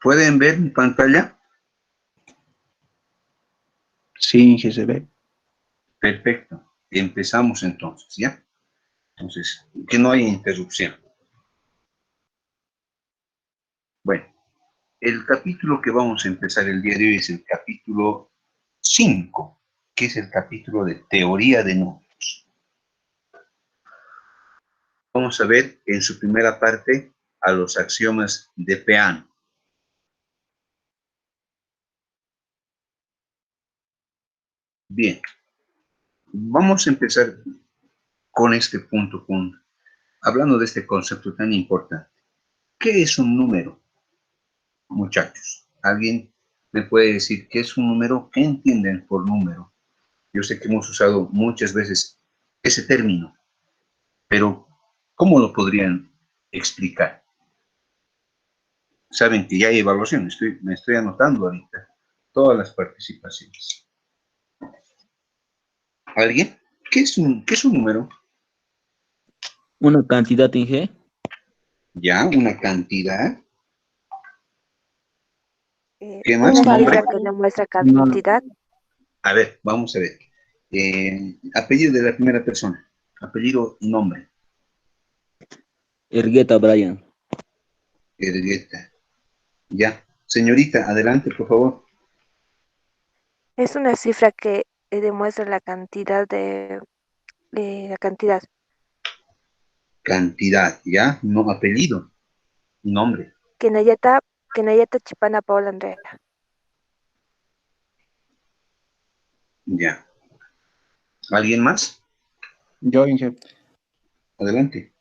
¿Pueden ver mi pantalla? Sí, que se ve. Perfecto. Empezamos entonces, ¿ya? Entonces, que no haya interrupción. Bueno, el capítulo que vamos a empezar el día de hoy es el capítulo 5, que es el capítulo de teoría de números. Vamos a ver en su primera parte a los axiomas de Peano. Bien, vamos a empezar con este punto, hablando de este concepto tan importante. ¿Qué es un número, muchachos? ¿Alguien me puede decir qué es un número? ¿Qué entienden por número? Yo sé que hemos usado muchas veces ese término, pero ¿cómo lo podrían explicar? Saben que ya hay evaluación, me estoy anotando ahorita todas las participaciones. ¿Alguien? ¿Qué es un número? Una cantidad en G. Ya, una cantidad. ¿Qué más? Una ¿Nombre? cifra que demuestra No, cantidad. A ver, vamos a ver. Apellido de la primera persona. Apellido y nombre. Ergueta Brian. Ergueta. Ya. Señorita, adelante, por favor. Es una cifra que demuestra la cantidad la cantidad. Cantidad, ¿ya? No, apellido. Nombre. Kenayata, Kenayata Chipana Paola Andrea. Ya. ¿Alguien más? Yo, Inge, Adelante.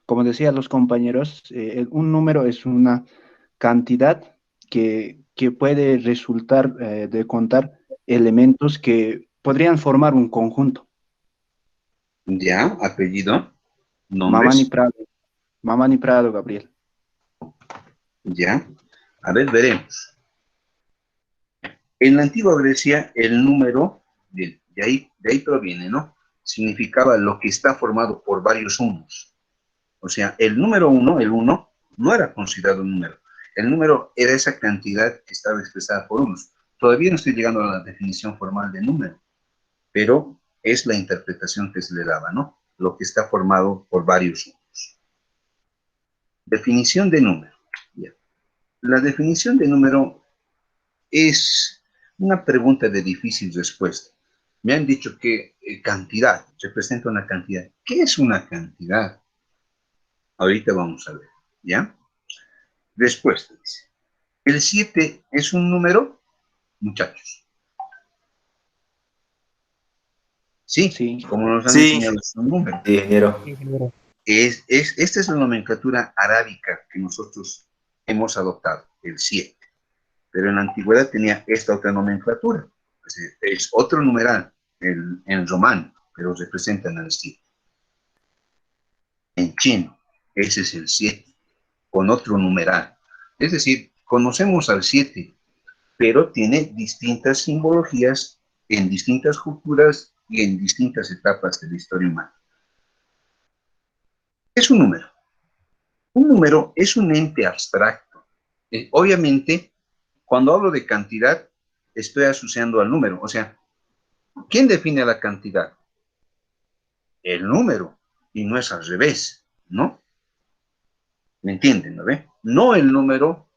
como decían los compañeros, un número es una cantidad que puede resultar de contar elementos que podrían formar un conjunto. Ya, apellido. Mamani Nombres. Prado, Mamani Prado, Gabriel. Ya. A ver, veremos. En la antigua Grecia, el número, bien, de ahí proviene, ¿no? Significaba lo que está formado por varios unos. O sea, el número uno, el uno, no era considerado un número. El número era esa cantidad que estaba expresada por unos. Todavía no estoy llegando a la definición formal de número, pero es la interpretación que se le daba, ¿no? Lo que está formado por varios unos. Definición de número. Ya. La definición de número es una pregunta de difícil respuesta. Me han dicho que cantidad representa una cantidad. ¿Qué es una cantidad? Ahorita vamos a ver, ¿ya? Respuesta dice. ¿El 7 es un número, muchachos? Sí, Sí, como nos han Sí, enseñado, es un número. ingeniero. Esta es la nomenclatura arábica que nosotros hemos adoptado, el 7. Pero en la antigüedad tenía esta otra nomenclatura. Es otro numeral en romano, pero representan al 7. En chino, ese es el 7, con otro numeral. Es decir, conocemos al 7, pero tiene distintas simbologías en distintas culturas y en distintas etapas de la historia humana. Es un número. Un número es un ente abstracto. Obviamente, cuando hablo de cantidad, estoy asociando al número. O sea, ¿quién define la cantidad? El número, y no es al revés, ¿no? ¿Me entienden, no ve? No el número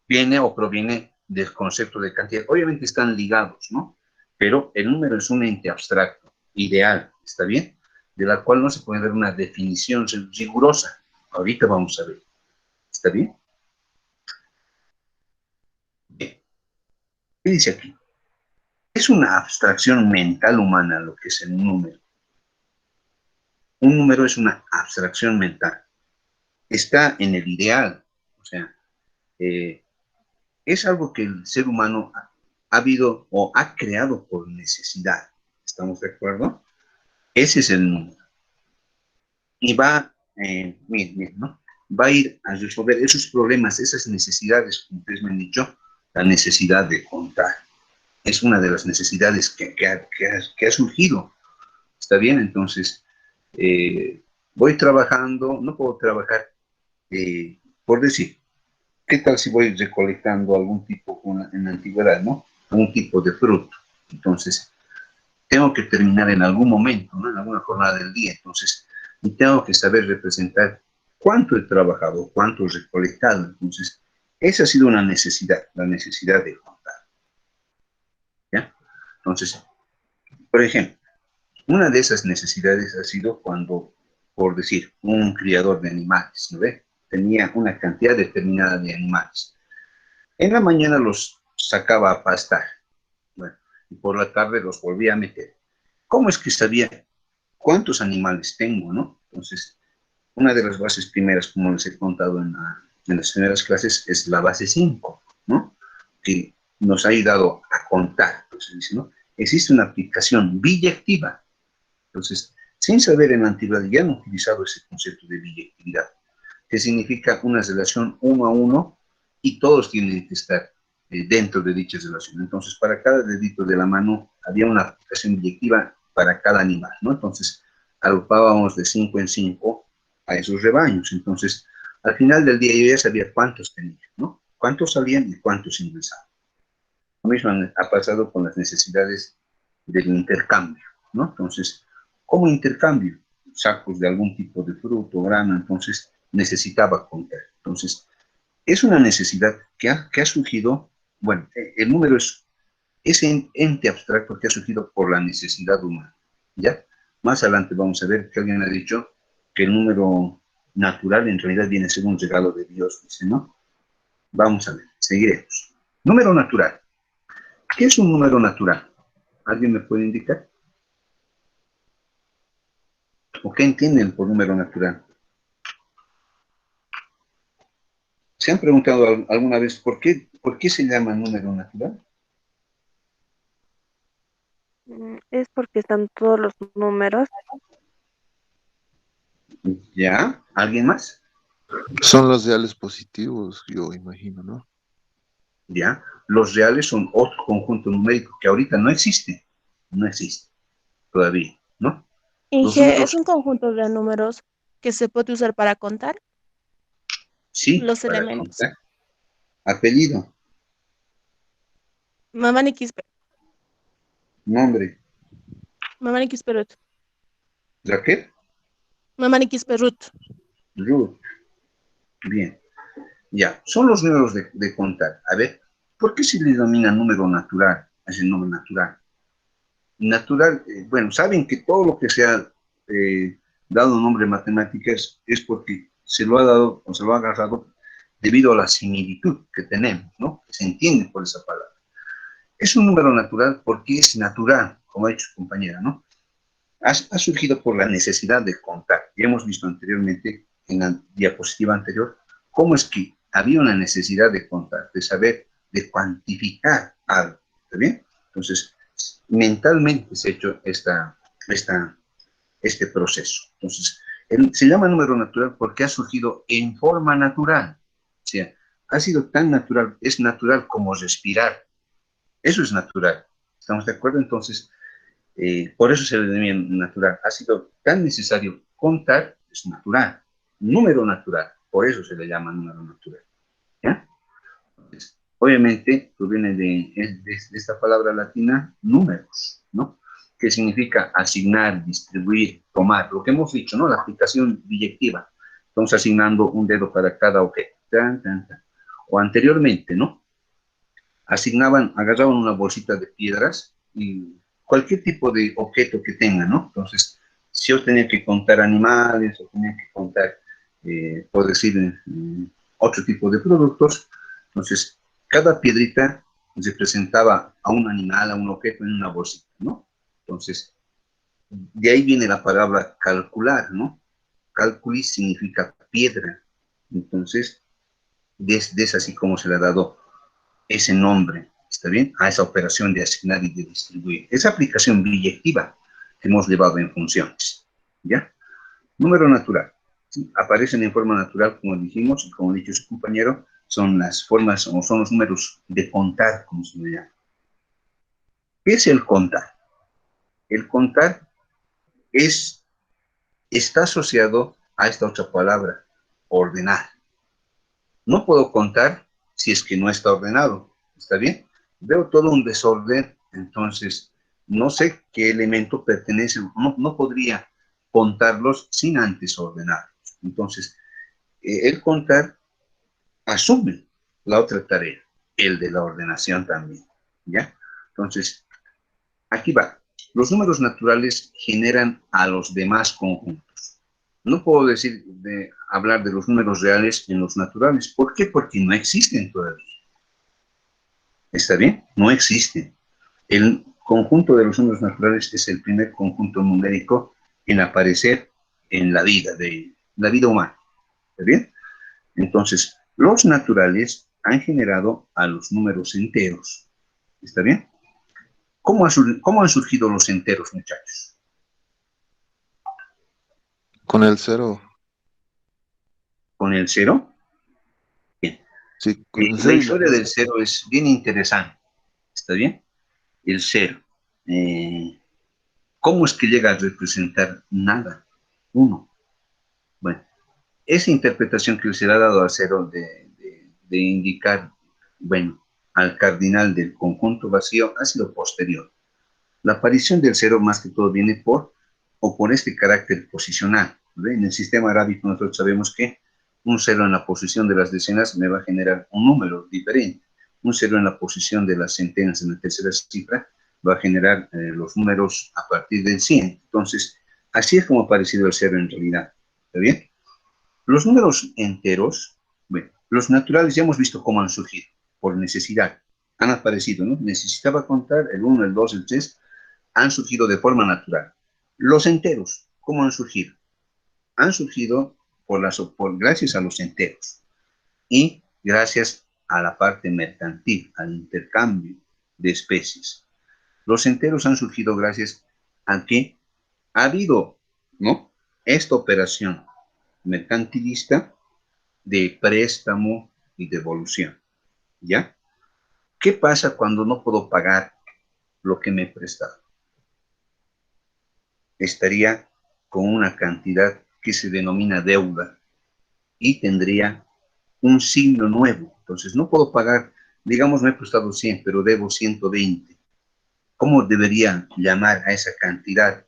viene o proviene del concepto de cantidad. Obviamente están ligados, ¿no? Pero el número es un ente abstracto, ideal, ¿está bien? De la cual no se puede dar una definición rigurosa. Ahorita vamos a ver. ¿Está bien? Bien. ¿Qué dice aquí? Es una abstracción mental humana lo que es el número. Un número es una abstracción mental. Está en el ideal. O sea, es algo que el ser humano ha habido o ha creado por necesidad. ¿Estamos de acuerdo? Ese es el número. Y va, miren, ¿no? Va a ir a resolver esos problemas, esas necesidades, como ustedes me han dicho, la necesidad de contar. Es una de las necesidades que ha surgido. ¿Está bien? Entonces, voy trabajando, no puedo trabajar, por decir, ¿qué tal si voy recolectando algún tipo, en la antigüedad, ¿no? Algún tipo de fruto. Entonces, tengo que terminar en algún momento, ¿no? En alguna jornada del día. Entonces, y tengo que saber representar cuánto he trabajado, cuánto he recolectado. Entonces, esa ha sido una necesidad, la necesidad de contar, ¿ya? Entonces, por ejemplo, una de esas necesidades ha sido cuando, por decir, un criador de animales, ¿no ve? Tenía una cantidad determinada de animales. En la mañana los sacaba a pastar, bueno, y por la tarde los volvía a meter. ¿Cómo es que sabía cuántos animales tengo, no? Entonces, una de las bases primeras, como les he contado en las primeras clases, es la base 5, ¿no? Que nos ha ayudado a contar. Entonces, dice, ¿no? Existe una aplicación biyectiva. Entonces, sin saber en la antigüedad ya han utilizado ese concepto de biyectividad, que significa una relación uno a uno y todos tienen que estar dentro de dicha relación. Entonces, para cada dedito de la mano había una aplicación biyectiva para cada animal, ¿no? Entonces, agrupábamos de 5 en 5 a esos rebaños. Entonces, al final del día yo ya sabía cuántos tenía, ¿no? Cuántos salían y cuántos ingresaban. Lo mismo ha pasado con las necesidades del intercambio, ¿no? Entonces, ¿cómo intercambio? Sacos de algún tipo de fruto, grano, entonces necesitaba contar. Entonces, es una necesidad que ha surgido, bueno, el número es ente abstracto que ha surgido por la necesidad humana, ¿ya? Más adelante vamos a ver que alguien ha dicho que el número natural en realidad viene a ser un regalo de Dios, dice, ¿no? Vamos a ver, seguiremos. Número natural. ¿Qué es un número natural? ¿Alguien me puede indicar? ¿O qué entienden por número natural? ¿Se han preguntado alguna vez por qué se llama número natural? Es porque están todos los números. ¿Ya? ¿Alguien más? Son los reales positivos, yo imagino, ¿no? ¿Ya? Los reales son otro conjunto numérico que ahorita no existe. No existe todavía, ¿no? Los Inge es números, un conjunto de números que se puede usar para contar sí, los para elementos. contar. Apellido, Mamani Quispe, nombre, Mamani Quisperut, Raquel, Mamani Quisperut. Ruth. Bien, ya. Son los números de contar. A ver, ¿por qué se le denomina número natural? Es el número natural. Natural, bueno, saben que todo lo que se ha dado nombre de matemáticas es porque se lo ha dado o se lo ha agarrado debido a la similitud que tenemos, ¿no? Que se entiende por esa palabra. Es un número natural porque es natural, como ha dicho su compañera, ¿no? Ha surgido por la necesidad de contar. Ya hemos visto anteriormente, en la diapositiva anterior, cómo es que había una necesidad de contar, de saber, de cuantificar algo, ¿está bien? Entonces, mentalmente se ha hecho este proceso. Entonces, se llama número natural porque ha surgido en forma natural. O sea, ha sido tan natural, es natural como respirar. Eso es natural. ¿Estamos de acuerdo? Entonces, por eso se le denomina natural. Ha sido tan necesario contar, es natural. Número natural, por eso se le llama número natural. ¿Ya? Entonces, obviamente, proviene de esta palabra latina, números, ¿no? Que significa asignar, distribuir, tomar. Lo que hemos dicho, ¿no? La aplicación biyectiva. Estamos asignando un dedo para cada objeto. Tan, tan, tan. O anteriormente, ¿no? Asignaban, agarraban una bolsita de piedras y cualquier tipo de objeto que tengan, ¿no? Entonces, si yo tenía que contar animales o tenía que contar, por decir, otro tipo de productos, entonces, cada piedrita representaba a un animal, a un objeto en una bolsita, ¿no? Entonces, de ahí viene la palabra calcular, ¿no? Calculis significa piedra. Entonces, es así como se le ha dado ese nombre, ¿está bien? A esa operación de asignar y de distribuir. Esa aplicación biyectiva que hemos llevado en funciones, ¿ya? Número natural. ¿Sí? Aparecen en forma natural, como dijimos, y como ha dicho su compañero, son las formas o son los números de contar, como se le llama. ¿Qué es el contar? El contar está asociado a esta otra palabra, ordenar. No puedo contar si es que no está ordenado. ¿Está bien? Veo todo un desorden, entonces no sé qué elemento pertenece, no podría contarlos sin antes ordenarlos. Entonces, el contar asume la otra tarea, el de la ordenación también, ¿ya? Entonces, aquí va. Los números naturales generan a los demás conjuntos. No puedo hablar de los números reales en los naturales. ¿Por qué? Porque no existen todavía. ¿Está bien? No existen. El conjunto de los números naturales es el primer conjunto numérico en aparecer en la vida humana. ¿Está bien? Entonces, los naturales han generado a los números enteros. ¿Está bien? ¿Cómo han surgido los enteros, muchachos? Con el cero. ¿Con el cero? Bien. Sí, con el La cero y la historia del base. cero es bien interesante. ¿Está bien? El cero. Eh, ¿Cómo es que llega a representar nada? Uno. Bueno, esa interpretación que se le ha dado al cero de indicar, bueno, al cardinal del conjunto vacío ha sido posterior. La aparición del cero más que todo viene por este carácter posicional. ¿Ve? En el sistema arábico nosotros sabemos que un cero en la posición de las decenas me va a generar un número diferente. Un cero en la posición de las centenas en la tercera cifra va a generar los números a partir del 100. Entonces, así es como ha aparecido el cero en realidad. ¿Está bien? Los números enteros, bueno, los naturales ya hemos visto cómo han surgido, por necesidad. Han aparecido, ¿no? Necesitaba contar el 1, el 2, el 3, han surgido de forma natural. Los enteros, ¿cómo han surgido? Han surgido gracias a los enteros y gracias a la parte mercantil, al intercambio de especies. Los enteros han surgido gracias a que ha habido, ¿no? Esta operación mercantilista de préstamo y devolución, ¿ya? ¿Qué pasa cuando no puedo pagar lo que me he prestado? Estaría con una cantidad que se denomina deuda y tendría un signo nuevo. Entonces, no puedo pagar, digamos, me he prestado 100, pero debo 120. ¿Cómo debería llamar a esa cantidad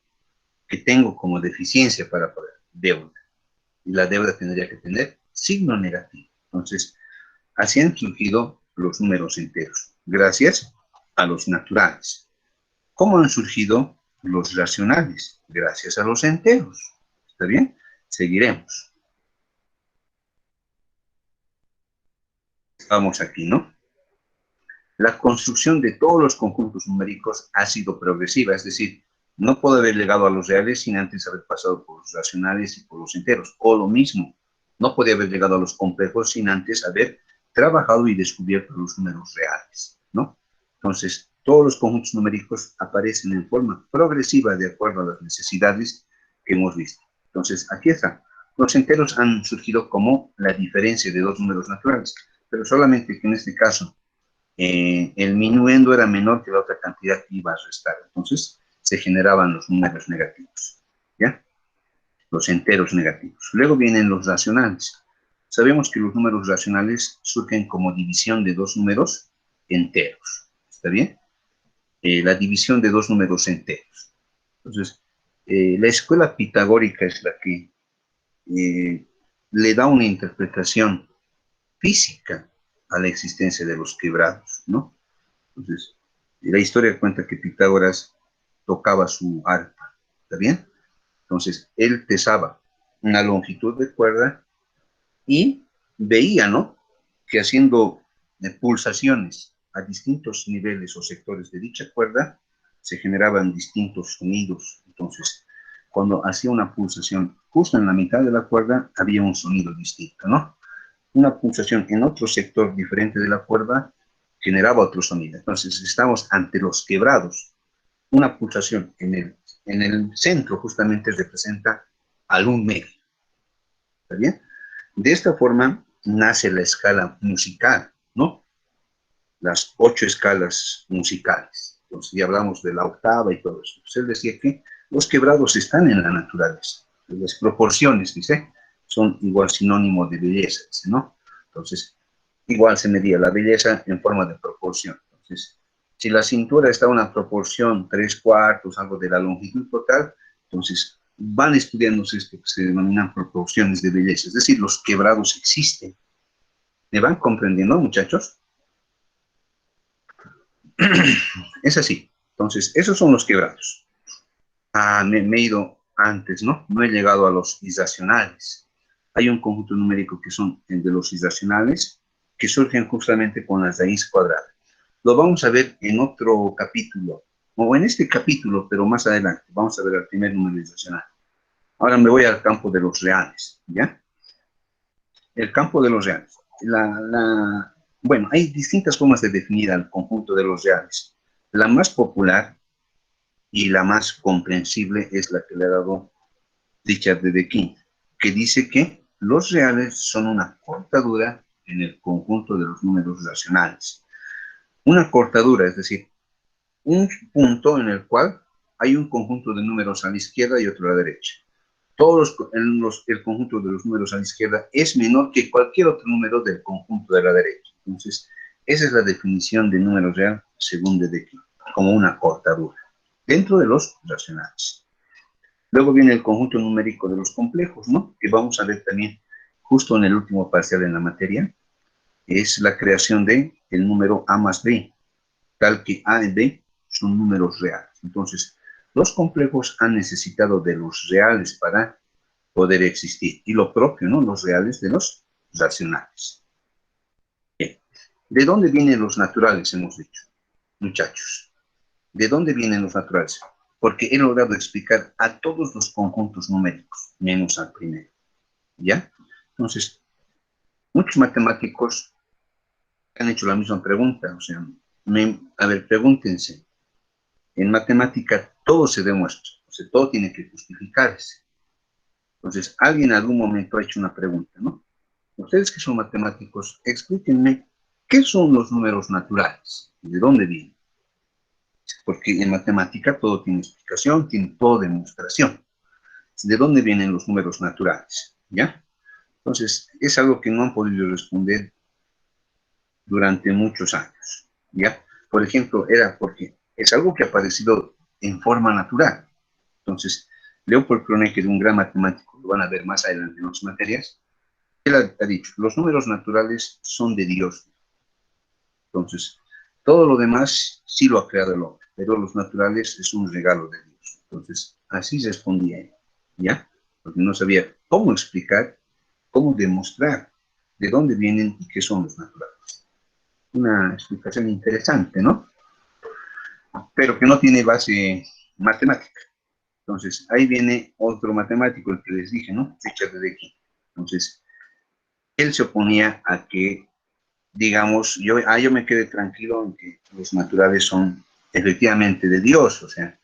que tengo como deficiencia para pagar? Deuda. Y la deuda tendría que tener signo negativo. Entonces, así han surgido los números enteros, gracias a los naturales. ¿Cómo han surgido los racionales? Gracias a los enteros. ¿Está bien? Seguiremos. Vamos aquí, ¿no? La construcción de todos los conjuntos numéricos ha sido progresiva, es decir, no puedo haber llegado a los reales sin antes haber pasado por los racionales y por los enteros. O lo mismo, no podía haber llegado a los complejos sin antes haber trabajado y descubierto los números reales, ¿no? Entonces, todos los conjuntos numéricos aparecen en forma progresiva de acuerdo a las necesidades que hemos visto. Entonces, aquí está. Los enteros han surgido como la diferencia de dos números naturales, pero solamente que en este caso el minuendo era menor que la otra cantidad que iba a restar. Entonces, se generaban los números negativos, ¿ya? Los enteros negativos. Luego vienen los racionales. Sabemos que los números racionales surgen como división de dos números enteros. ¿Está bien? La división de dos números enteros. Entonces, la escuela pitagórica es la que le da una interpretación física a la existencia de los quebrados, ¿no? Entonces, la historia cuenta que Pitágoras tocaba su arpa, ¿está bien? Entonces, él pesaba una longitud de cuerda y veía, ¿no? Que haciendo pulsaciones a distintos niveles o sectores de dicha cuerda, se generaban distintos sonidos. Entonces, cuando hacía una pulsación justo en la mitad de la cuerda, había un sonido distinto, ¿no? Una pulsación en otro sector diferente de la cuerda generaba otro sonido. Entonces, estamos ante los quebrados. Una pulsación en el centro justamente representa al un medio. ¿Está bien? De esta forma nace la escala musical, ¿no? Las 8 escalas musicales. Entonces, ya hablamos de la octava y todo eso. Entonces, él decía que los quebrados están en la naturaleza. Las proporciones, dice, son igual sinónimo de belleza, dice, ¿no? Entonces, igual se medía la belleza en forma de proporción. Entonces, si la cintura está en una proporción 3/4, algo de la longitud total, entonces van estudiándose esto que se denominan proporciones de belleza, es decir, los quebrados existen. ¿Me van comprendiendo, muchachos? Es así. Entonces, esos son los quebrados. Me he ido antes, ¿no? No he llegado a los irracionales. Hay un conjunto numérico que son el de los irracionales, que surgen justamente con la raíz cuadrada. Lo vamos a ver en otro capítulo, o en este capítulo, pero más adelante. Vamos a ver el primer número irracional. Ahora me voy al campo de los reales, ¿ya? El campo de los reales. Bueno, hay distintas formas de definir al conjunto de los reales. La más popular y la más comprensible es la que le ha dado Richard de Deakin, que dice que los reales son una cortadura en el conjunto de los números racionales. Una cortadura, es decir, un punto en el cual hay un conjunto de números a la izquierda y otro a la derecha. El conjunto de los números a la izquierda es menor que cualquier otro número del conjunto de la derecha. Entonces, esa es la definición de número real según de Deakin, como una cortadura dentro de los racionales. Luego viene el conjunto numérico de los complejos, ¿no? Que vamos a ver también justo en el último parcial en la materia. Es la creación de el número A más B, tal que A y B son números reales. Entonces, los complejos han necesitado de los reales para poder existir. Y lo propio, ¿no? Los reales de los racionales. Bien. ¿De dónde vienen los naturales, hemos dicho? Muchachos, ¿de dónde vienen los naturales? Porque he logrado explicar a todos los conjuntos numéricos, menos al primero, ¿ya? Entonces, muchos matemáticos han hecho la misma pregunta, o sea, a ver, pregúntense, en matemática todo se demuestra, o sea, todo tiene que justificarse. Entonces, alguien en algún momento ha hecho una pregunta, ¿no? Ustedes que son matemáticos, explíquenme, ¿qué son los números naturales? ¿De dónde vienen? Porque en matemática todo tiene explicación, tiene todo demostración. ¿De dónde vienen los números naturales? ¿Ya? Entonces, es algo que no han podido responder durante muchos años. ¿Ya? Por ejemplo, era porque es algo que ha aparecido en forma natural. Entonces, Leopold Kronecker, un gran matemático, lo van a ver más adelante en otras materias, él ha dicho, los números naturales son de Dios. Entonces, todo lo demás sí lo ha creado el hombre, pero los naturales es un regalo de Dios. Entonces, así respondía él, ¿ya? Porque no sabía cómo explicar, cómo demostrar de dónde vienen y qué son los naturales. Una explicación interesante, ¿no? Pero que no tiene base matemática. Entonces, ahí viene otro matemático, el que les dije, ¿no? Richard de Deakin. Entonces, él se oponía a que, digamos, yo me quedé tranquilo en que los naturales son efectivamente de Dios, o sea,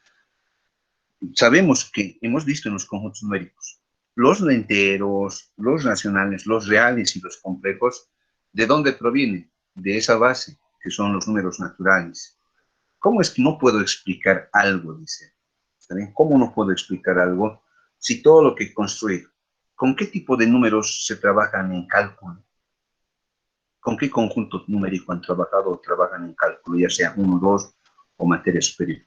sabemos que hemos visto en los conjuntos numéricos, los enteros, los racionales, los reales y los complejos, ¿de dónde provienen? De esa base, que son los números naturales. ¿Cómo es que no puedo explicar algo, dice? ¿Está bien? ¿Cómo no puedo explicar algo si todo lo que he construido, con qué tipo de números se trabajan en cálculo? ¿Con qué conjunto numérico han trabajado o trabajan en cálculo, ya sea 1, 2 o materia superior?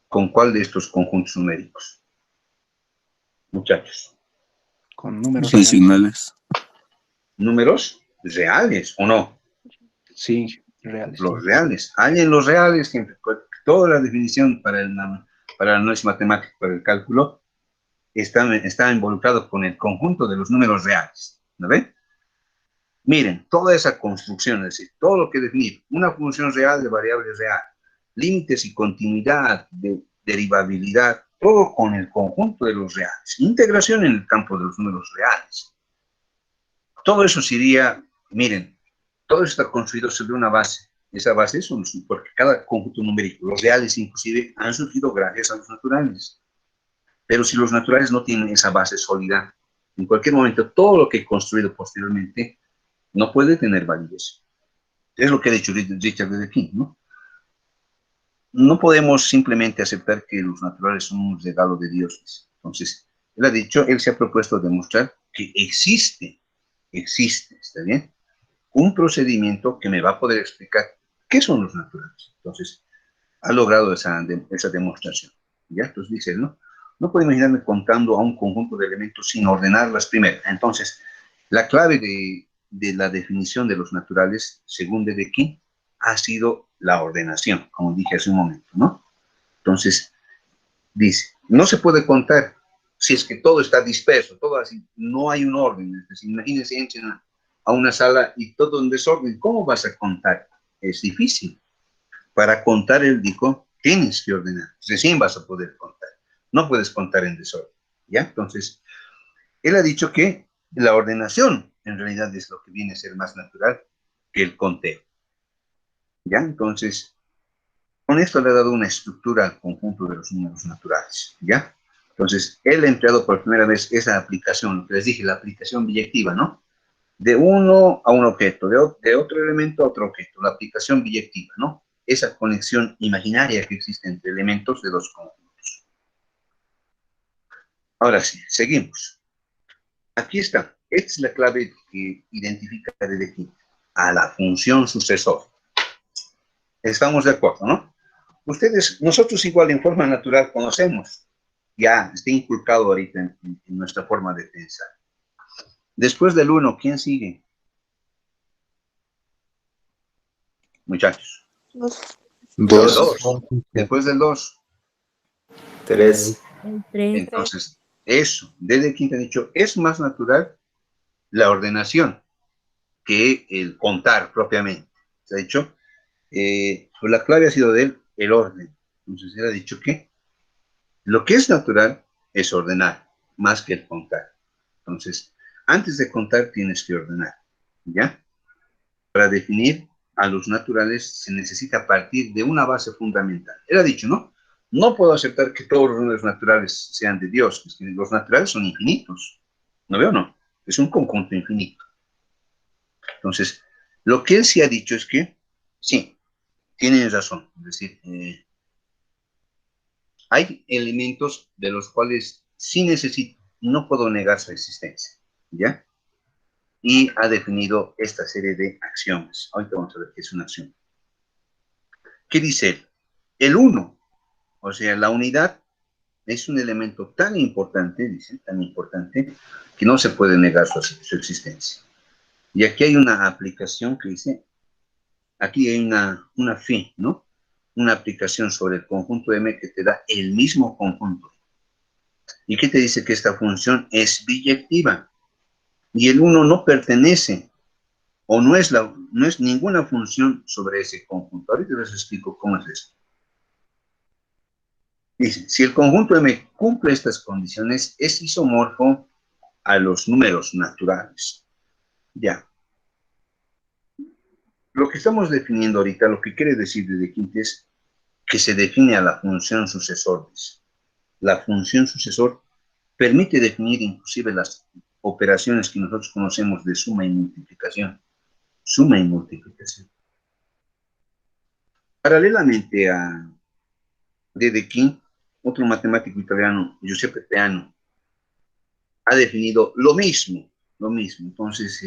¿Con cuál de estos conjuntos numéricos? Muchachos. Con números reales. Racionales. ¿Números reales o no? Sí, reales. Los reales. Hay en los reales, siempre, toda la definición para el análisis matemático, para el cálculo, está involucrado con el conjunto de los números reales. ¿No ven? Miren, toda esa construcción, es decir, todo lo que define una función real de variable real, límites y continuidad, de derivabilidad, todo con el conjunto de los reales. Integración en el campo de los números reales. Todo eso sería, miren, todo eso está construido sobre una base. Esa base es porque cada conjunto numérico, los reales inclusive, han surgido gracias a los naturales. Pero si los naturales no tienen esa base sólida, en cualquier momento todo lo que he construido posteriormente no puede tener validez. Es lo que ha dicho Richard de Deakin, ¿no? No podemos simplemente aceptar que los naturales son un regalo de Dios. Entonces, él se ha propuesto demostrar que existe, ¿está bien? Un procedimiento que me va a poder explicar qué son los naturales. Entonces, ha logrado esa demostración. ¿Ya? Entonces dice, ¿no? No puedo imaginarme contando a un conjunto de elementos sin ordenarlas primero. Entonces, la clave de la definición de los naturales, según Dedekind, ha sido la ordenación, como dije hace un momento, ¿no? Entonces, dice, no se puede contar si es que todo está disperso, todo así, no hay un orden. Es decir, imagínense, entren a una sala y todo en desorden, ¿cómo vas a contar? Es difícil. Para contar, él dijo, tienes que ordenar, recién vas a poder contar. No puedes contar en desorden, ¿ya? Entonces, él ha dicho que la ordenación en realidad es lo que viene a ser más natural que el conteo, ¿ya? Entonces, con esto le ha dado una estructura al conjunto de los números naturales, ¿ya? Entonces, él ha empleado por primera vez esa aplicación, lo que les dije, la aplicación biyectiva, ¿no? De uno a un objeto, de otro elemento a otro objeto, la aplicación biyectiva, ¿no? Esa conexión imaginaria que existe entre elementos de dos conjuntos. Ahora sí, seguimos. Aquí está. Esta es la clave que identifica desde aquí a la función sucesor. Estamos de acuerdo, ¿no? Nosotros igual en forma natural conocemos, ya está inculcado ahorita en nuestra forma de pensar. Después del 1, ¿quién sigue? Muchachos. Los Los 2. 2. Después del 2. 3. El 3. Entonces, eso, desde quien te ha dicho, es más natural la ordenación que el contar propiamente. Se ha dicho, pues la clave ha sido de él, el orden. Entonces, él ha dicho que lo que es natural es ordenar, más que el contar. Entonces, antes de contar tienes que ordenar, ¿ya? Para definir a los naturales se necesita partir de una base fundamental. Él ha dicho, ¿no? No puedo aceptar que todos los números naturales sean de Dios, es que los naturales son infinitos. ¿No veo? No. Es un conjunto infinito. Entonces, lo que él sí ha dicho es que, sí, tienen razón. Es decir, hay elementos de los cuales sí necesito, no puedo negar su existencia, ¿ya? Y ha definido esta serie de axiomas. Ahorita vamos a ver qué es una axioma. ¿Qué dice él? El uno, o sea, la unidad, es un elemento tan importante, dice, tan importante, que no se puede negar su existencia. Y aquí hay una aplicación que dice, aquí hay una phi, ¿no? Una aplicación sobre el conjunto M que te da el mismo conjunto. ¿Y qué te dice? Que esta función es biyectiva. Y el uno no pertenece, o no es ninguna función sobre ese conjunto. Ahorita les explico cómo es esto. Dice, si el conjunto M cumple estas condiciones, es isomorfo a los números naturales. Ya. Lo que estamos definiendo ahorita, lo que quiere decir desde Quinte es que se define a la función sucesor. La función sucesor permite definir inclusive las operaciones que nosotros conocemos de suma y multiplicación. Suma y multiplicación. Paralelamente a Dedekind, otro matemático italiano, Giuseppe Peano, ha definido lo mismo, lo mismo. Entonces,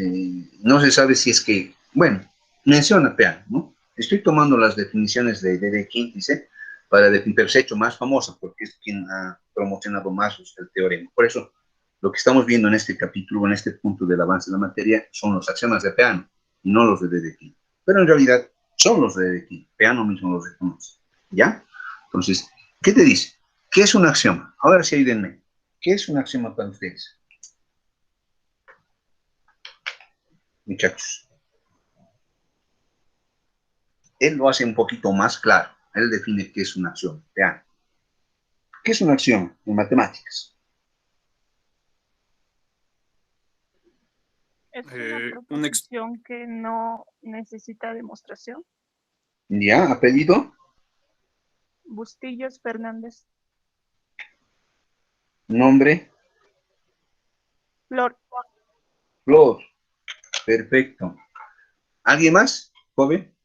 no se sabe si es que, bueno, menciona Peano, ¿no? Estoy tomando las definiciones de Dedekind, dice, para pero se ha hecho más famosa, porque es quien ha promocionado más el teorema. Por eso, lo que estamos viendo en este capítulo, en este punto del avance de la materia, son los axiomas de Peano, y no los de Dedekind. Pero en realidad, son los de Dedekind. Peano mismo los reconoce, ¿ya? Entonces, ¿qué te dice? ¿Qué es un axioma? Ahora sí ayúdenme. ¿Qué es un axioma para ustedes, muchachos? Él lo hace un poquito más claro. Él define qué es un axioma. Vean. ¿Qué es un axioma en matemáticas? Es una proposición que no necesita demostración. ¿Ya? ¿Apellido? Bustillos Fernández. ¿Nombre? Flor. Flor. Perfecto. ¿Alguien más, joven?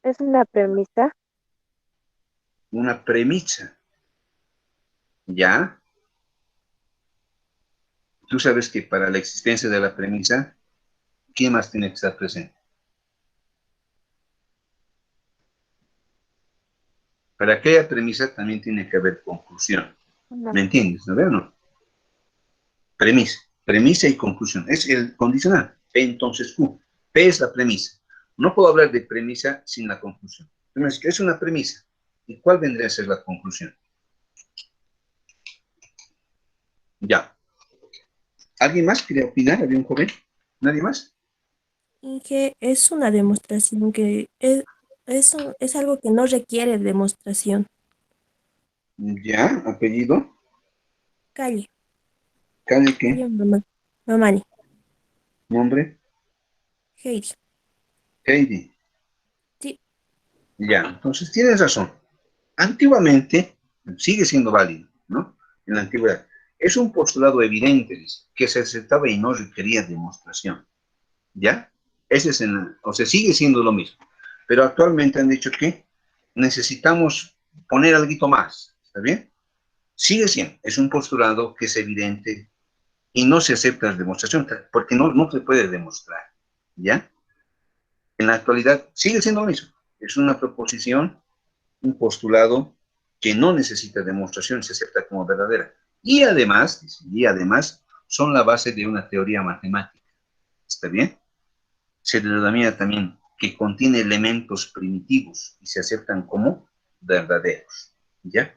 es una premisa. Una premisa. ¿Ya? Tú sabes que para la existencia de la premisa, ¿quién más tiene que estar presente? Para aquella premisa también tiene que haber conclusión. ¿Me No. entiendes? ¿No veo o no? Premisa. Premisa y conclusión. Es el condicional. P entonces Q. P es la premisa. No puedo hablar de premisa sin la conclusión. Es una premisa. ¿Y cuál vendría a ser la conclusión? Ya. ¿Alguien más quería opinar? ¿Había un joven? ¿Nadie más? Inge, es una demostración que es algo que no requiere demostración. Ya. ¿Apellido? Calle, ¿Calle qué? calle Mamani, ¿Nombre? Heidi. Heidi. Sí, Ya. Entonces tienes razón. Antiguamente, sigue siendo válido, ¿no? En la antigüedad. Es un postulado evidente, dice, que se aceptaba y no requería demostración, ¿ya? Ese es o sea, sigue siendo lo mismo. Pero actualmente han dicho que necesitamos poner algo más, ¿está bien? Sigue siendo, es un postulado que es evidente y no se acepta la demostración, porque no se puede demostrar, ¿ya? En la actualidad sigue siendo lo mismo. Es una proposición, un postulado que no necesita demostración, se acepta como verdadera. Y además son la base de una teoría matemática. ¿Está bien? Se denomina también que contiene elementos primitivos y se aceptan como verdaderos. ¿Ya?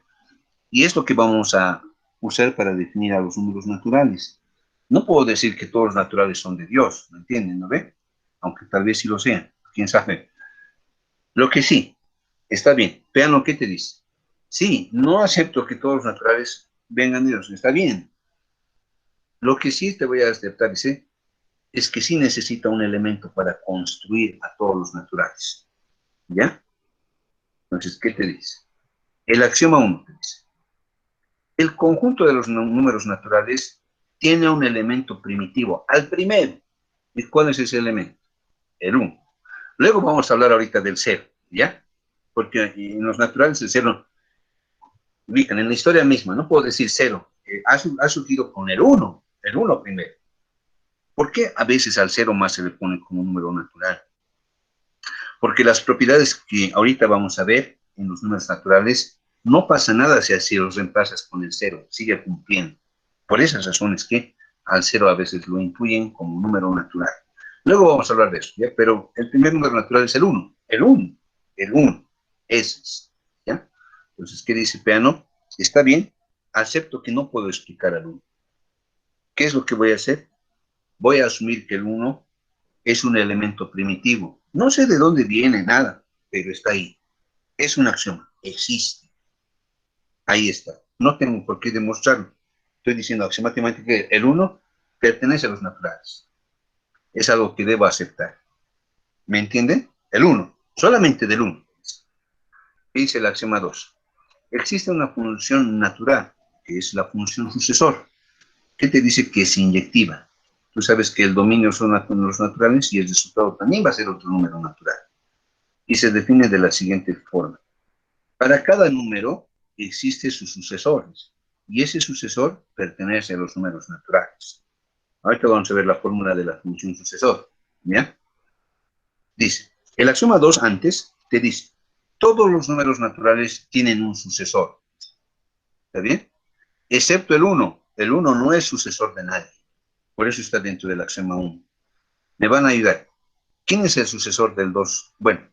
Y es lo que vamos a usar para definir a los números naturales. No puedo decir que todos los naturales son de Dios, ¿me entienden? ¿No ve? Aunque tal vez sí lo sean, quién sabe. Lo que sí, está bien, vean lo que te dice. Sí, no acepto que todos los naturales vengan de Dios, está bien. Lo que sí te voy a aceptar, dice, es que sí necesita un elemento para construir a todos los naturales. ¿Ya? Entonces, ¿qué te dice? El axioma 1 te dice, el conjunto de los números naturales tiene un elemento primitivo, al primero. ¿Y cuál es ese elemento? El 1. Luego vamos a hablar ahorita del 0, ¿ya? Porque en los naturales el 0 ubican en la historia misma, no puedo decir 0, ha surgido con el uno primero. ¿Por qué a veces al 0 más se le pone como número natural? Porque las propiedades que ahorita vamos a ver en los números naturales, no pasa nada si los reemplazas con el 0, sigue cumpliendo. Por esas razones que al 0 a veces lo incluyen como número natural. Luego vamos a hablar de eso, ¿ya? Pero el primer número natural es el 1, el 1, ese es, ¿ya? Entonces, ¿qué dice Peano? Está bien, acepto que no puedo explicar al 1. ¿Qué es lo que voy a hacer? Voy a asumir que el 1 es un elemento primitivo. No sé de dónde viene nada, pero está ahí. Es un axioma, existe. Ahí está. No tengo por qué demostrarlo. Estoy diciendo axiomáticamente que el 1 pertenece a los naturales. Es algo que debo aceptar. ¿Me entienden? El 1, solamente del 1. Dice el axioma 2. Existe una función natural, que es la función sucesor. ¿Qué te dice que es inyectiva? Tú sabes que el dominio son números naturales y el resultado también va a ser otro número natural. Y se define de la siguiente forma. Para cada número existe sus sucesores y ese sucesor pertenece a los números naturales. Ahorita vamos a ver la fórmula de la función sucesor. ¿Ya? Dice, el axioma 2 antes te dice, todos los números naturales tienen un sucesor. ¿Está bien? Excepto el 1. El 1 no es sucesor de nadie. Por eso está dentro del axioma 1. Me van a ayudar. ¿Quién es el sucesor del 2? Bueno,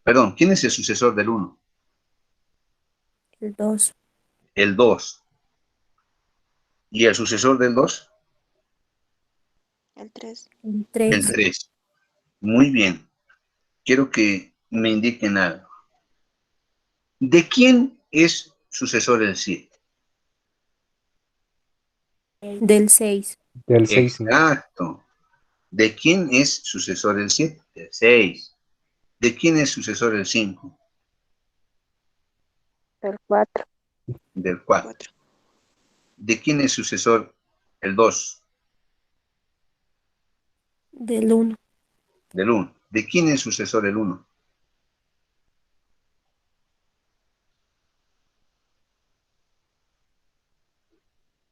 perdón, ¿quién es el sucesor del 1? el 2, El 2. ¿Y el sucesor del 2? El 3. el El 3, 3. Muy bien. Quiero que me indiquen algo. ¿De quién es sucesor el 7? del 6, Del 6. Exacto. ¿De quién es sucesor el 7? Del 6. ¿De quién es sucesor el 5? El 4. Del 4. ¿De quién es sucesor el 2? del 1, Del 1. ¿De quién es sucesor el 1?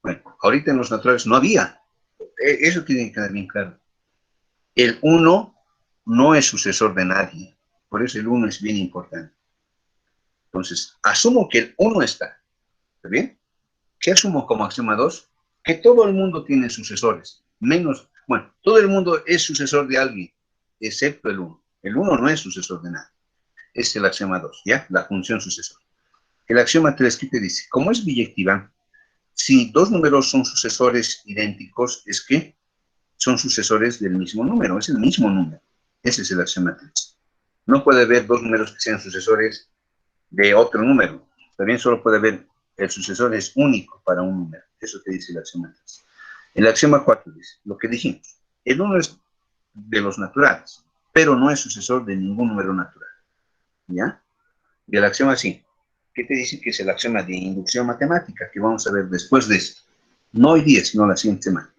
Bueno, ahorita en los naturales no había. eso tiene que quedar bien claro. El 1 no es sucesor de nadie, por eso el 1 es bien importante. Entonces, asumo que el 1 ¿está bien? ¿Qué asumo como axioma 2? Que todo el mundo tiene sucesores, menos, bueno, todo el mundo es sucesor de alguien, excepto el 1. El 1 no es sucesor de nadie. Es el axioma 2, ¿ya? La función sucesor. El axioma 3, ¿qué te dice? Como es biyectiva, si dos números son sucesores idénticos, es que son sucesores del mismo número, es el mismo número. Ese es el axioma 3. No puede haber dos números que sean sucesores de otro número. También solo puede haber, el sucesor es único para un número. Eso te dice el axioma 3. El axioma 4 dice, lo que dijimos, el 1 es de los naturales, pero no es sucesor de ningún número natural. ¿Ya? Y el axioma 5, ¿qué te dice? Que es el axioma de inducción matemática, que vamos a ver después de esto. No hoy día, sino la siguiente semana.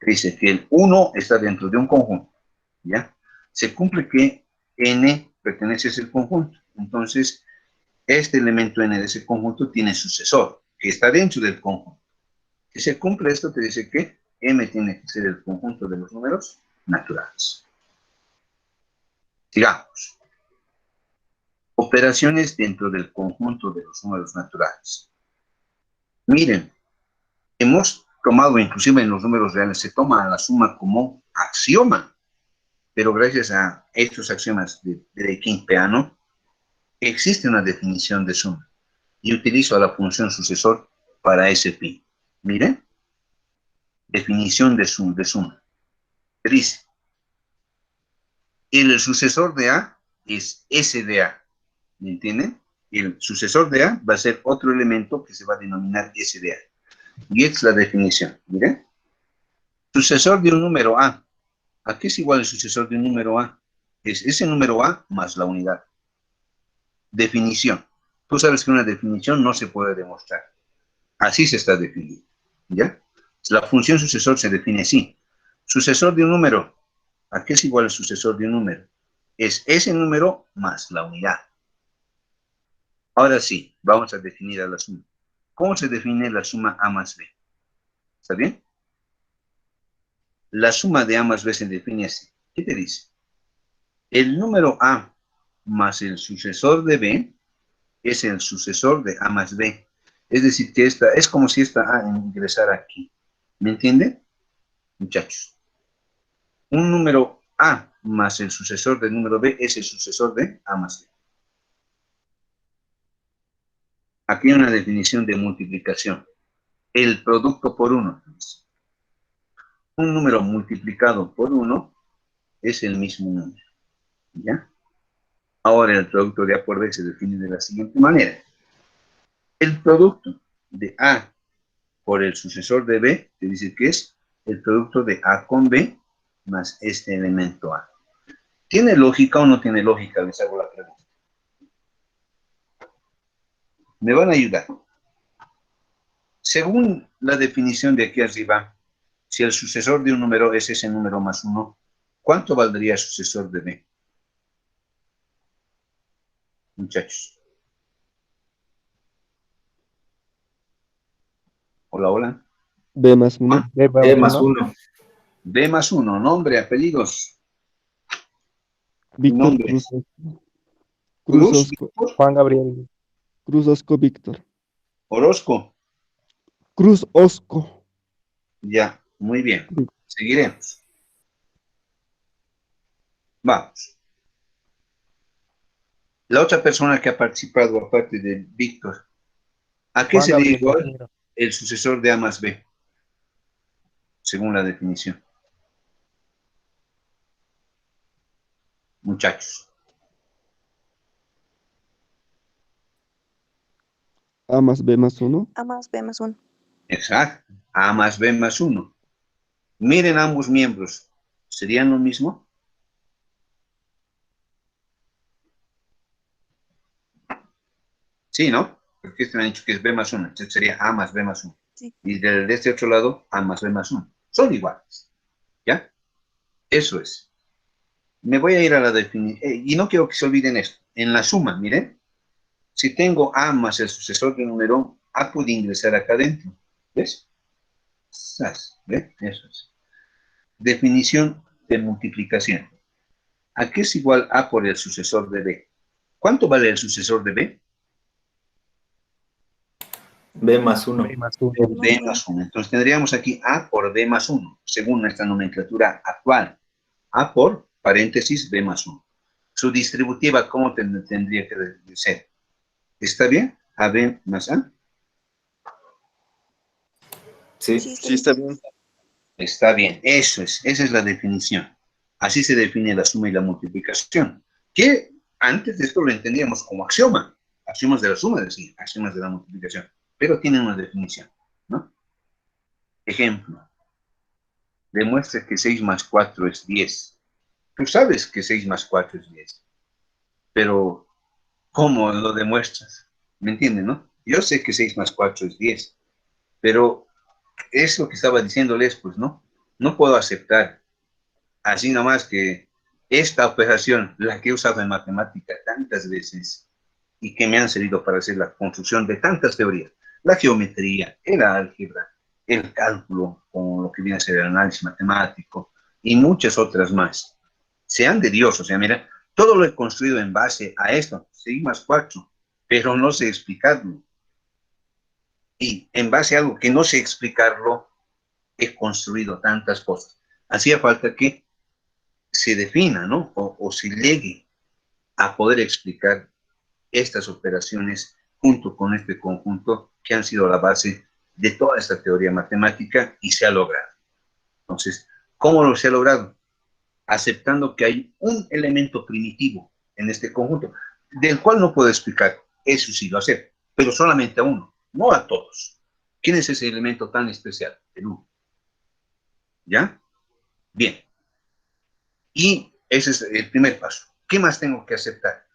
Que dice que el 1 está dentro de un conjunto. ¿Ya? Se cumple que n pertenece a ese conjunto. Entonces, este elemento n de ese conjunto tiene sucesor, que está dentro del conjunto. Si se cumple esto, te dice que m tiene que ser el conjunto de los números naturales. Sigamos. Operaciones dentro del conjunto de los números naturales. Miren, hemos tomado, inclusive en los números reales, se toma la suma como axioma, pero gracias a estos axiomas de Quimpeano, existe una definición de suma, y utilizo a la función sucesor para ese fin. Miren, definición de suma. Dice, el sucesor de A es S de A. ¿Me entienden? El sucesor de A va a ser otro elemento que se va a denominar S de A. Y esta es la definición. Miren. Sucesor de un número A. ¿A qué es igual el sucesor de un número A? Es ese número A más la unidad. Definición. Tú sabes que una definición no se puede demostrar. Así se está definiendo. ¿Ya? La función sucesor se define así. Sucesor de un número. ¿A qué es igual el sucesor de un número? Es ese número más la unidad. Ahora sí, vamos a definir a la suma. ¿Cómo se define la suma A más B? ¿Está bien? La suma de A más B se define así. ¿Qué te dice? El número A más el sucesor de B es el sucesor de A más B. Es decir, que esta es como si esta A ingresara aquí. ¿Me entienden, muchachos? Un número A más el sucesor del número B es el sucesor de A más B. Aquí hay una definición de multiplicación. El producto por 1. Un número multiplicado por 1 es el mismo número. ¿Ya? Ahora el producto de A por B se define de la siguiente manera. El producto de A por el sucesor de B te dice que es el producto de A con B más este elemento A. ¿Tiene lógica o no tiene lógica? Les hago la pregunta. Me van a ayudar. Según la definición de aquí arriba, si el sucesor de un número es ese número más 1, ¿cuánto valdría el sucesor de B? Muchachos. Hola, hola. B más 1. B más 1. B más 1, nombre, apellidos. Víctor Nombre. Cruz. Cruz, Osco. Juan Gabriel. Cruz Osco Víctor. Orozco. Cruz Osco. Ya, muy bien. Seguiremos. Vamos. La otra persona que ha participado, aparte de Víctor, ¿a qué Juan sería Gabriel igual Casimiro. el sucesor de A más B? Según la definición. Muchachos. A más B más 1. A más B más 1. Exacto. A más B más 1. Miren ambos miembros. ¿Serían lo mismo? Sí, ¿no? Porque este me han dicho que es B más 1. Entonces sería A más B más 1. Sí. Y de este otro lado, A más B más 1. Son iguales. ¿Ya? Eso es. Me voy a ir a la definición. Y no quiero que se olviden esto. En la suma, miren. Si tengo A más el sucesor de un número, A puede ingresar acá adentro. ¿Ves? ¿Ves? Eso es. definición de multiplicación. ¿A qué es igual A por el sucesor de B? ¿Cuánto vale el sucesor de B? B más 1. B más 1. Entonces tendríamos aquí A por B más 1, según nuestra nomenclatura actual. A por paréntesis B más 1. Su distributiva, ¿cómo tendría que ser? ¿Está bien? AB más A. Sí. Sí, está bien. Está bien, eso es, esa es la definición. Así se define la suma y la multiplicación. Que antes de esto lo entendíamos como axioma. Axiomas de la suma, decía, axiomas de la multiplicación. Pero tienen una definición, ¿no? Ejemplo. Demuestra que 6 más 4 es 10. Tú sabes que 6 más 4 es 10. Pero, ¿cómo lo demuestras? ¿Me entienden, no? Yo sé que 6 más 4 es 10. Pero es lo que estaba diciéndoles, pues, ¿no? No puedo aceptar así nomás que esta operación, la que he usado en matemática tantas veces y que me han servido para hacer la construcción de tantas teorías, la geometría, el álgebra, el cálculo, con lo que viene a ser el análisis matemático y muchas otras más, sean de Dios. O sea, mira, todo lo he construido en base a esto, 6 más 4, pero no sé explicarlo. Y en base a algo que no sé explicarlo, he construido tantas cosas. Hacía falta que se defina, ¿no? O se llegue a poder explicar estas operaciones junto con este conjunto que han sido la base de toda esta teoría matemática y se ha logrado. Entonces, ¿cómo lo se ha logrado? Aceptando que hay un elemento primitivo en este conjunto, del cual no puedo explicar, eso sí lo acepto, pero solamente a uno, no a todos. ¿Quién es ese elemento tan especial? El 1. ¿Ya? Bien. Y ese es el primer paso. ¿Qué más tengo que aceptar?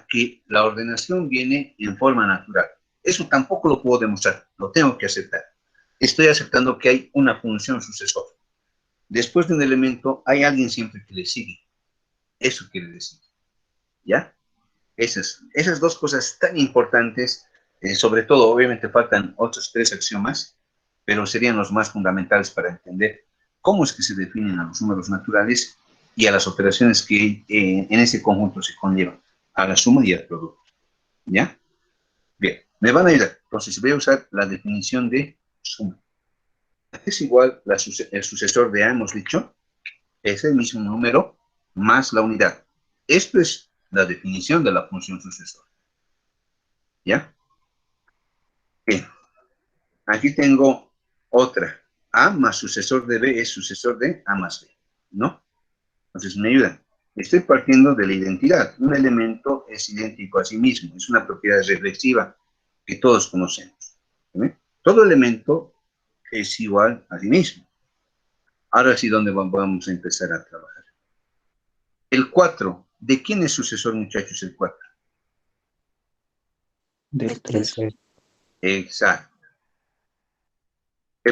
Que la ordenación viene en forma natural. Eso tampoco lo puedo demostrar, lo tengo que aceptar. Estoy aceptando que hay una función sucesora. Después de un elemento, hay alguien siempre que le sigue. Eso quiere decir. ¿Ya? Esas dos cosas tan importantes, sobre todo, obviamente faltan otros 3 axiomas, pero serían los más fundamentales para entender cómo es que se definen a los números naturales y a las operaciones que en ese conjunto se conllevan, a la suma y al producto. ¿Ya? Bien, me van a ayudar. Entonces voy a usar la definición de suma. Es igual el sucesor de A, hemos dicho, es el mismo número más la unidad. Esto es la definición de la función sucesora. ¿Ya? Bien. Aquí tengo otra. A más sucesor de B es sucesor de A más B, ¿no? Entonces me ayudan. Estoy partiendo de la identidad. Un elemento es idéntico a sí mismo. Es una propiedad reflexiva que todos conocemos. ¿Sí? Todo elemento es igual a sí mismo. Ahora sí, ¿dónde vamos a empezar a trabajar? El 4. ¿De quién es sucesor, muchachos, el 4? Del 3. Exacto.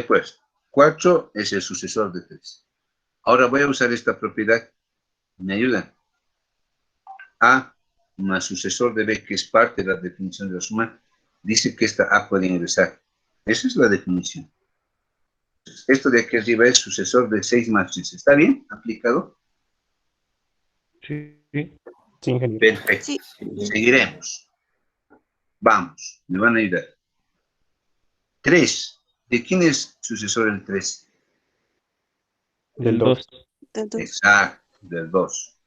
Pues, 4 es el sucesor de 3. Ahora voy a usar esta propiedad. ¿Me ayudan? A más sucesor de B, que es parte de la definición de la suma, dice que esta A puede ingresar. Esa es la definición. Esto de aquí arriba es sucesor de 6 más 3. ¿Está bien aplicado? Sí, sí, ingeniero. Perfecto. Sí. Seguiremos. Vamos, me van a ayudar. 3. ¿De quién es sucesor el 3? Del 2. Exacto, del 2.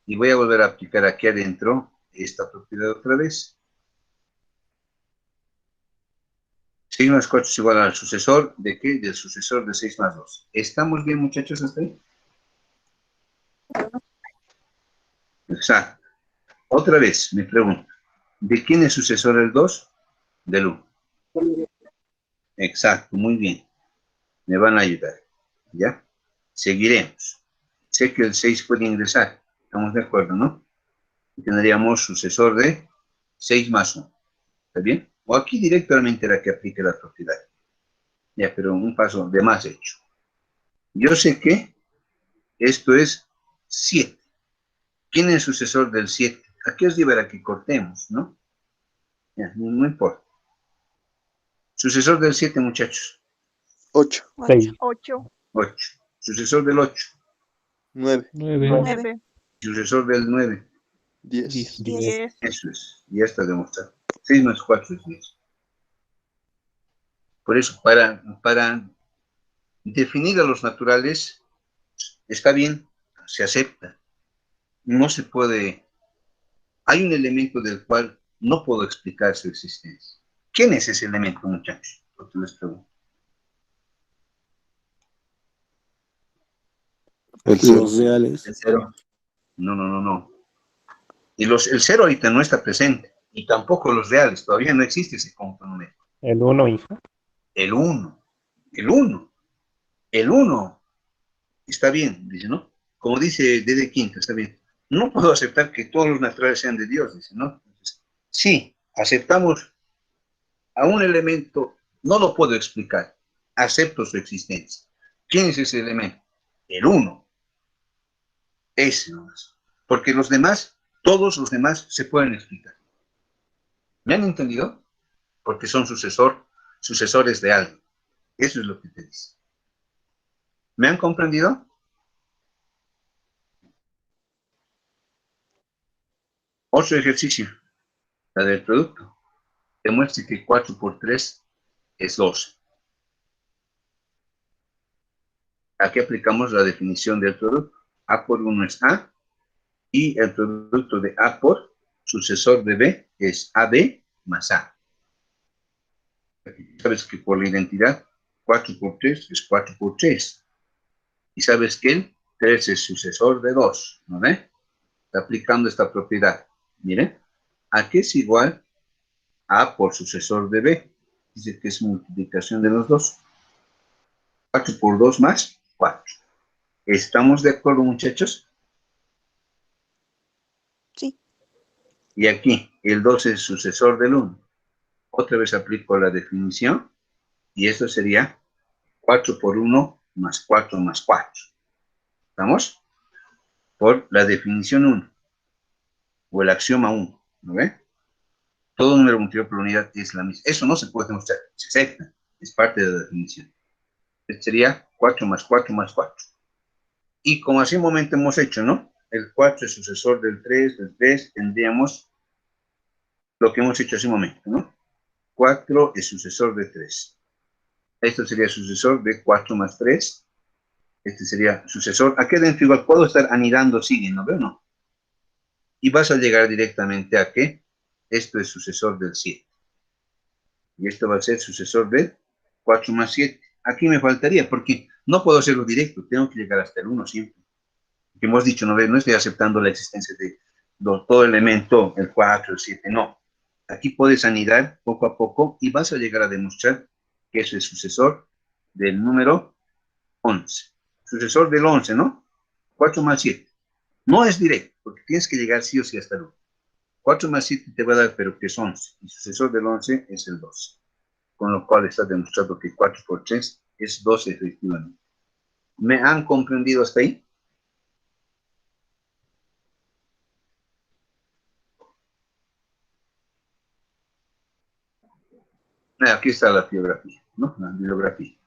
Y voy a volver a aplicar aquí adentro esta propiedad otra vez. 6 más 4 es igual al sucesor de ¿qué? Del sucesor de 6 más 2. ¿Estamos bien, muchachos, hasta ahí? Exacto. Otra vez me pregunto, ¿de quién es sucesor el 2? Del 1. Exacto, muy bien. Me van a ayudar. ¿Ya? Seguiremos. Sé que el 6 puede ingresar. Estamos de acuerdo, ¿no? Y tendríamos sucesor de 6 más 1. ¿Está bien? O aquí directamente la que aplique la propiedad. Ya, pero un paso de más hecho. Yo sé que esto es 7. ¿Quién es el sucesor del 7? Aquí os llevará que cortemos, ¿no? Ya, no importa. Sucesor del 7, muchachos. 8. 6. 8. 8. Sucesor del 8. 9. 9. 9, Sucesor del 9. 10. 10, Eso es. Ya está demostrado. 6 más 4 es 10. Por eso, para definir a los naturales, está bien, se acepta. No se puede. Hay un elemento del cual no puedo explicar su existencia. ¿Quién es ese elemento, muchachos? Lo que les pregunto. El 0. Los reales. El 0. No. Y el 0 ahorita no está presente. Y tampoco los reales. Todavía no existe ese conjunto numérico. El 1, hijo. El 1. El 1. El 1. Está bien, dice, ¿no? Como dice Dede Quinta, está bien. No puedo aceptar que todos los naturales sean de Dios, dice, ¿no? Entonces, sí, aceptamos a un elemento, no lo puedo explicar, acepto su existencia. ¿Quién es ese elemento? El 1. Ese nomás. Porque los demás, todos los demás se pueden explicar. ¿Me han entendido? Porque son sucesores de algo. Eso es lo que te dice. ¿Me han comprendido? Otro ejercicio, la del producto. Demuestre que 4 por 3 es 12. Aquí aplicamos la definición del producto. A por 1 es A, y el producto de A por sucesor de B es AB más A. Aquí sabes que por la identidad, 4 por 3 es 4 por 3. Y sabes que el 3 es sucesor de 2, ¿no ve? Está aplicando esta propiedad. Miren, aquí es igual A por sucesor de B. Dice que es multiplicación de los dos. 4 por 2 más 4. ¿Estamos de acuerdo, muchachos? Sí. Y aquí, el 2 es sucesor del 1. Otra vez aplico la definición. Y esto sería 4 por 1 más 4 más 4. ¿Estamos? Por la definición 1. O el axioma 1. ¿No ve? Todo número multiplicado por unidad es la misma. Eso no se puede demostrar. Se acepta. Es parte de la definición. Este sería 4 más 4 más 4. Y como hace un momento hemos hecho, ¿no? El 4 es sucesor del 3, tendríamos lo que hemos hecho hace un momento, ¿no? 4 es sucesor de 3. Esto sería sucesor de 4 más 3. Este sería sucesor. Aquí adentro igual puedo estar anidando, siguen, ¿no veo? No. Y vas a llegar directamente a que esto es sucesor del 7. Y esto va a ser sucesor del 4 más 7. Aquí me faltaría, porque no puedo hacerlo directo, tengo que llegar hasta el 1 siempre. Que hemos dicho, no estoy aceptando la existencia de todo elemento, el 4, el 7, no. Aquí puedes anidar poco a poco y vas a llegar a demostrar que es el sucesor del número 11. Sucesor del 11, ¿no? 4 más 7. No es directo, porque tienes que llegar sí o sí hasta el 1. 4 más 7 te va a dar, pero que es 11. Y sucesor del 11 es el 12. Con lo cual está demostrado que 4 por 3 es 12 efectivamente. ¿Me han comprendido hasta ahí? Aquí está la bibliografía, ¿no? La bibliografía.